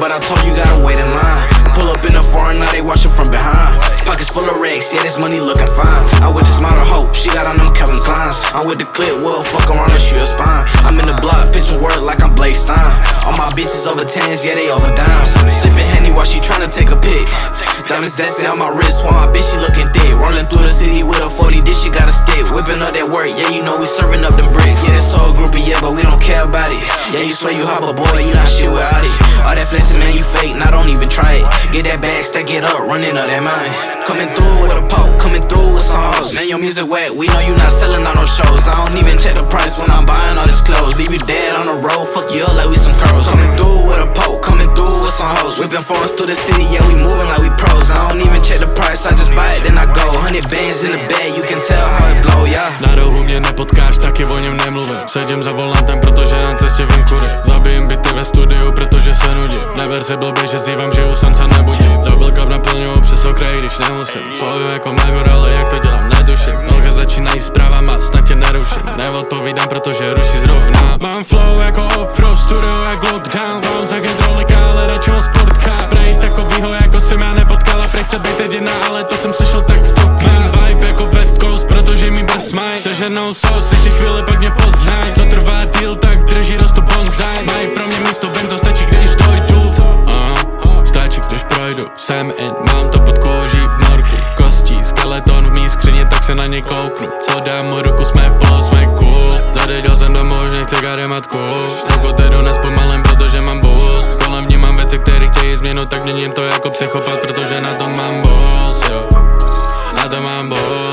but I told you gotta wait in line. Pull up in the foreign, now they watching from behind. Pockets full of racks, yeah, this money looking fine. I with this model hoe, she got on them Calvin Kleins. I'm with the clip, well, fuck around and shoot her spine. I'm in the block, pitching word like I'm Blake Stein. All my bitches over 10s, yeah, they over dimes. Sipping Henny while she tryna take a pic. Diamonds dancing on my wrist while my bitch, she looking thick. Rolling through the city with a 40, this shit got a stick. Whipping up that work, yeah, you know we serving up them bricks. Yeah, this whole groupie, yeah, but we don't care about it. Yeah, you swear you hot, but boy, you not shit without it. All that flexing, man, you fake, now don't even try it. Get that bag, stack it up, running up that mine. Coming through with a poke, coming through with some hoes. Man, your music wet, we know you not selling out no shows. I don't even check the price when I'm buying all this clothes. Leave you dead on the road, fuck you up like we some curls. Coming through with a poke, coming through with some hoes. Whipping foreigns through the city, yeah, we moving like we pros. I don't even check the price, I just buy it, then I go. 100 bands in the bag, you can tell how it blow, yeah. Na rohu mě nepotkáš, taky o něm nemluvím. Sedím za volantem, protože na cestě vím kudy. Zabijím byty ve studiu, protože se nudím. Neber se blbě, že zívám, žiju, jsem se nebudím. Double cup naplňuju přes okraj, když nemusím. Flow jako Magor, ale jak to dělám, netuším. Noga začínají zprávama, snad tě neruším. Neodpovídám, protože ruší zrovna. Mám flow jako off-road, studio jak lockdown. Mám za hydraulika, ale radši ho sportka. Prej takovýho jako jsem já nepotkala. Prej chce být jediná, ale to jsem slyšel tak stoky. Mám vibe jako West Coast, protože mi brz mají. Seženou sos, ještě chvíli pak mě poznaj. Co trvá díl, tak drží rostu bonsai. Mají pro mě místo, vím, to stačí, když dojdu. Stačí, když projdu, jsem in, mám to pod kůží v morku. Kostí, skeleton v mý skříně, tak se na něj kouknu. Podám mu ruku, jsme v polu, jsme cool. Zadeděl jsem domů, už nechci karimatku. Dokud jdu nespomalím, protože mám boost. Kolem vnímám věci, které chtějí změnu, tak měním to jako psychopat, protože na to mám boss, jo. Na to mám boss.